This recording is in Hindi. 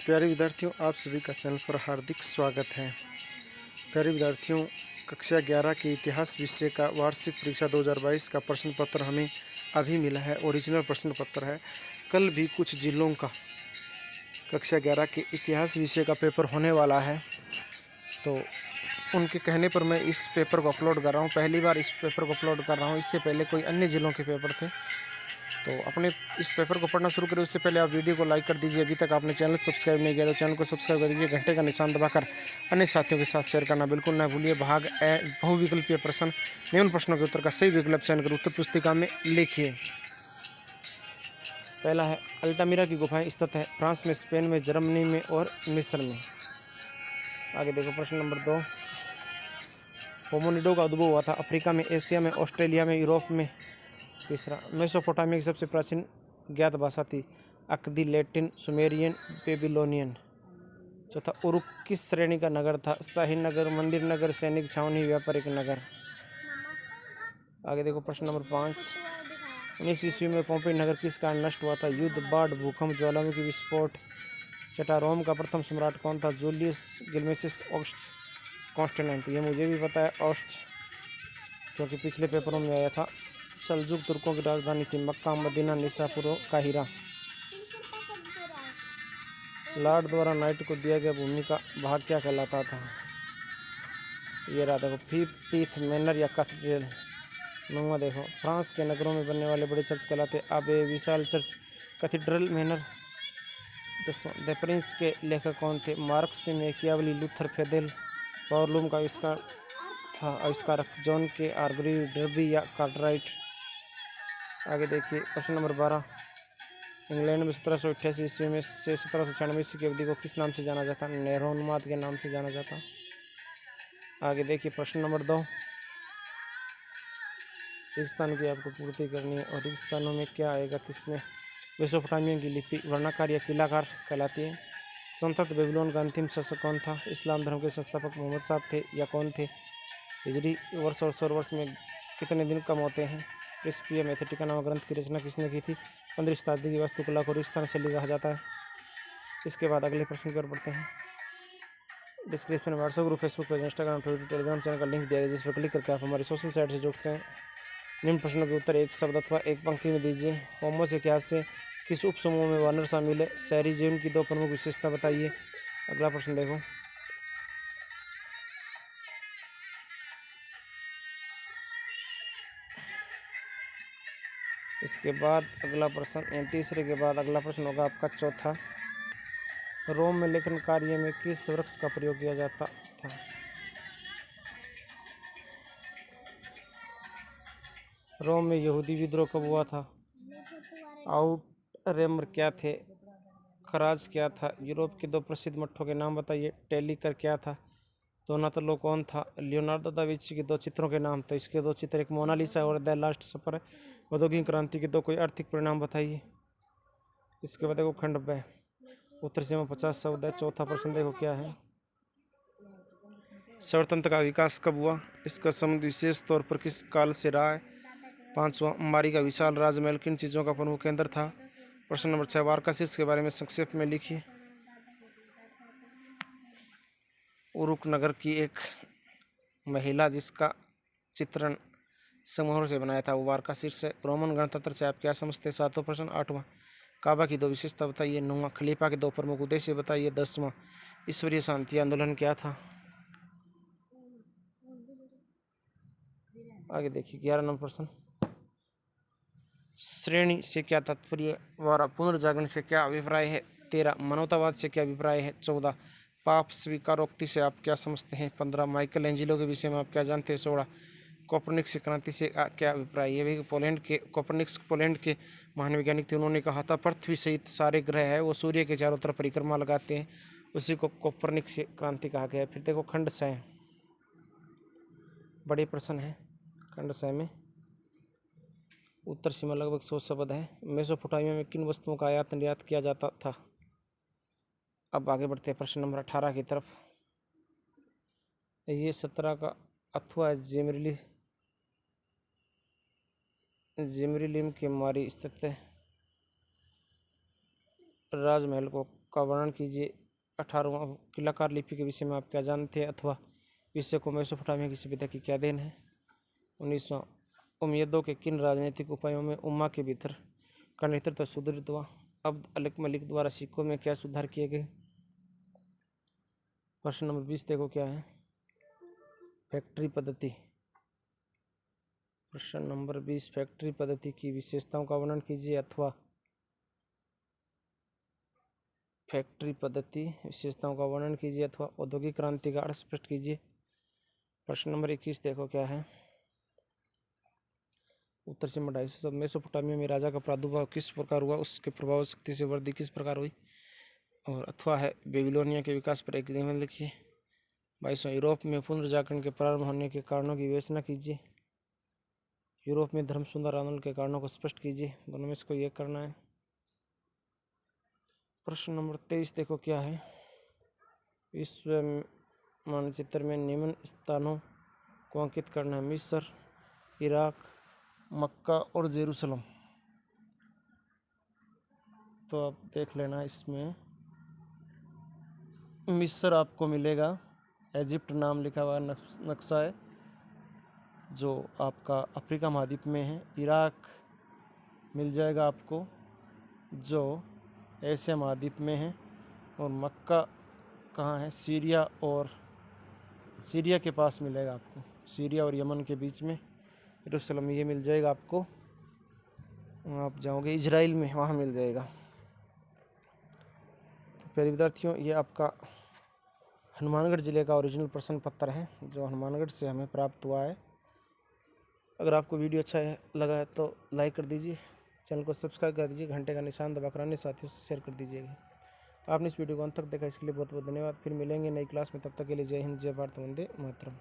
प्यारे विद्यार्थियों, आप सभी का चैनल पर हार्दिक स्वागत है। प्यारे विद्यार्थियों, कक्षा 11 के इतिहास विषय का वार्षिक परीक्षा 2022 का प्रश्न पत्र हमें अभी मिला है। ओरिजिनल प्रश्न पत्र है। कल भी कुछ जिलों का कक्षा 11 के इतिहास विषय का पेपर होने वाला है, तो उनके कहने पर मैं इस पेपर को अपलोड कर रहा हूँ। पहली बार इस पेपर को अपलोड कर रहा हूँ। इससे पहले कोई अन्य ज़िलों के पेपर थे। तो अपने इस पेपर को पढ़ना शुरू करें उससे पहले आप वीडियो को लाइक कर दीजिए। अभी तक आपने चैनल सब्सक्राइब नहीं किया तो चैनल को सब्सक्राइब कर दीजिए। घंटे का निशान दबाकर अन्य साथियों के साथ शेयर करना बिल्कुल ना भूलिए। भाग ए बहुविकल्पीय प्रश्न, निम्न प्रश्नों के उत्तर का सही विकल्प चयन कर उत्तर पुस्तिका में लिखिए। पहला है, अल्टामिरा की गुफाएं स्थित है फ्रांस में, स्पेन में, जर्मनी में और मिस्र में। आगे देखो प्रश्न नंबर 2, होमोनिडो का उद्भव हुआ था अफ्रीका में, एशिया में, ऑस्ट्रेलिया में, यूरोप में। तीसरा, मेसोपोटामिया की सबसे प्राचीन ज्ञात भाषा थी अक्दी, लैटिन, सुमेरियन, बेबीलोनियन। चौथा, उरुक किस श्रेणी का नगर था? शाही नगर, मंदिर नगर, सैनिक छावनी, व्यापारिक नगर। आगे देखो प्रश्न नंबर 5, 19 ईस्वी में पोम्पई नगर किस कारण नष्ट हुआ था? युद्ध, बाढ़, भूकंप, ज्वालामुखी विस्फोट। छठा, रोम का प्रथम सम्राट कौन था? जूलियस गिल्मेसिस ऑगस्ट कॉन्स्टेंटाइन। ये मुझे भी पता है, ऑगस्ट, क्योंकि पिछले पेपरों में आया था। सल्जुक तुर्कों की राजधानी थी मक्का, मदीना, निसापुर, काहिरा। लॉर्ड द्वारा नाइट को दिया गया भूमि का भाग क्या कहलाता था? ये रहा देखो, 50th मैनर या कैथेड्रल। नौवां देखो, फ्रांस के नगरों में बनने वाले बड़े चर्च कहलाते आबे, विशाल चर्च, कैथेड्रल, मैनर। 10वां, द प्रिंस के लेखक कौन थे? मार्क्स, मैकियावली, लूथर, फेदेल। पावरलूम का आविष्कारक जॉन के आर्गरी, डर्बी या कार्टराइट। आगे देखिए प्रश्न नंबर 12, इंग्लैंड में 1788 ईस्वी में से 1796 ईस्वी की अवधि को किस नाम से जाना जाता? नेहरून्माद के नाम से जाना जाता। आगे देखिए प्रश्न नंबर 2, रेगिस्तान की आपको पूर्ति करनी है। और रेगिस्तानों में क्या आएगा? किसमें? मेसोपोटामिया की लिपि वर्णाकार या किलाकार कहलाती है। संतत बेबीलोन का अंतिम शासक कौन था? इस्लाम धर्म के संस्थापक मोहम्मद साहब थे या कौन थे? हिजरी वर्ष और सौर वर्ष में कितने दिन कम होते हैं? प्रिंसिपिया मैथेटिका नामक ग्रंथ की रचना किसने की थी? 15वीं शताब्दी की वास्तुकला को रेगिस्तान शैली कहा जाता है। इसके बाद अगले प्रश्न की ओर बढ़ते हैं। डिस्क्रिप्शन में WhatsApp group, Facebook page, Instagram, Twitter, Telegram channel का लिंक दिया गया, जिस पर क्लिक करके आप हमारी सोशल साइट से जुड़ते हैं। निम्न प्रश्नों के उत्तर एक शब्द अथवा एक पंक्ति में दीजिए। होमो सेपियंस से किस उप समूह में वानर शामिल है? शहरी जीवन की 2 प्रमुख विशेषता बताइए। अगला प्रश्न देखो, इसके बाद अगला प्रश्न, तीसरे के बाद अगला प्रश्न होगा आपका चौथा, रोम में लेखन कार्य में किस वृक्ष का प्रयोग किया जाता था? रोम में यहूदी विद्रोह कब हुआ था? आउटरेमर क्या थे? खराज क्या था? यूरोप के 2 प्रसिद्ध मठों के नाम बताइए। टेलीकर क्या था? दोनातलो कौन था? लियोनार्डो दा विंची के 2 चित्रों के नाम। तो इसके 2 चित्र, एक मोनालिसा और द लास्ट सपर। औद्योगिक क्रांति के 2 कोई आर्थिक परिणाम बताइए। इसके बाद देखो खंड ब, उत्तर सीमा 50 शब्द है। चौथा प्रश्न देखो क्या है, स्वतंत्र का विकास कब हुआ? इसका संबंध विशेष तौर पर किस काल से रहा है? 5वां, अंबारी का विशाल राजमहल किन चीज़ों का प्रमुख केंद्र था? प्रश्न नंबर 6, वारका शीर्ष के बारे में संक्षेप में लिखिए। उरुक नगर की एक महिला जिसका चित्रण संगमरमर से बनाया था वो वारका शीर्ष है। रोमन गणतंत्र से आप क्या समझते हैं? 7वां प्रश्न। 8वां, काबा की 2 विशेषता बताइए। 9वां, खलीफा के 2 प्रमुख उद्देश्य बताइए। 10वां, ईश्वरीय शांति आंदोलन क्या था? आगे देखिए 11 नंबर प्रश्न, श्रेणी से क्या तात्पर्य? 12, पुनर्जागरण से क्या अभिप्राय है? 13, मानवतावाद से क्या अभिप्राय है? 14, पाप स्वीकारोक्ति से आप क्या समझते हैं? 15, माइकल एंजिलो के विषय में आप क्या जानते हैं? 16, कोपरनिकस क्रांति से क्या अभिप्राय? ये भी कोपरनिकस पोलैंड के महान वैज्ञानिक थे। उन्होंने कहा था पृथ्वी सहित सारे ग्रह है वो सूर्य के चारों तरफ परिक्रमा लगाते हैं, उसी को कोपरनिकस क्रांति कहा गया है। फिर देखो खंड स, बड़े प्रश्न है। खंड स में उत्तर सीमा लगभग 100 शब्द है। मेसोपोटामिया में किन वस्तुओं का आयात निर्यात किया जाता था? अब आगे बढ़ते हैं प्रश्न नंबर 18 की तरफ। ये 17 का अथवा जेमरिलिम के मारी स्थित राजमहल को का वर्णन कीजिए। 18वां किलाकार लिपि के विषय में आप क्या जानते हैं, अथवा विषय को मेसोपोटामिया की सभ्यता की क्या देन है। 19वां उमैयदों के किन राजनीतिक उपायों में उम्मा के भीतर का नेतृत्व सुदृढ़ हुआ। अब्द अल मलिक द्वारा सिक्कों में क्या सुधार किए गए। प्रश्न नंबर 20 देखो क्या है, फैक्ट्री पद्धति। प्रश्न नंबर 20, फैक्ट्री पद्धति की विशेषताओं का वर्णन कीजिए, अथवा फैक्ट्री पद्धति विशेषताओं का वर्णन कीजिए, अथवा औद्योगिक क्रांति का अर्थ स्पष्ट कीजिए। प्रश्न नंबर 21 देखो क्या है, उत्तर से 250 मेसोपोटामिया में राजा का प्रादुर्भाव किस प्रकार हुआ, उसके प्रभाव शक्ति से वृद्धि किस प्रकार हुई। और अथवा है बेबीलोनिया के विकास पर एक निबंध लिखिए। 22वां यूरोप में पुनर्जागरण के प्रारंभ होने के कारणों की विवेचना कीजिए। यूरोप में धर्म सुधार आंदोलन के कारणों को स्पष्ट कीजिए। दोनों में इसको ये करना है। प्रश्न नंबर 23 देखो क्या है, विश्व मानचित्र में निम्न स्थानों को अंकित करना है। मिस्र, इराक, मक्का और जेरूसलम। तो आप देख लेना, इसमें मिस्र आपको मिलेगा, इजिप्ट नाम लिखा हुआ नक्शा है जो आपका अफ्रीका महाद्वीप में है। इराक मिल जाएगा आपको जो एशिया महाद्वीप में है। और मक्का कहाँ है, सीरिया और सीरिया के पास मिलेगा आपको, सीरिया और यमन के बीच में। यरूशलेम ये मिल जाएगा आपको, आप जाओगे इजराइल में, वहाँ मिल जाएगा। तो प्यारे विद्यार्थियों, ये आपका हनुमानगढ़ ज़िले का ओरिजिनल प्रश्न पत्र है जो हनुमानगढ़ से हमें प्राप्त हुआ है। अगर आपको वीडियो अच्छा लगा है तो लाइक कर दीजिए, चैनल को सब्सक्राइब कर दीजिए, घंटे का निशान दबाकर अन्य साथियों से शेयर कर दीजिएगा। आपने इस वीडियो को अंत तक देखा, इसके लिए बहुत बहुत धन्यवाद। फिर मिलेंगे नई क्लास में, तब तक के लिए जय हिंद, जय भारत, वंदे मातरम।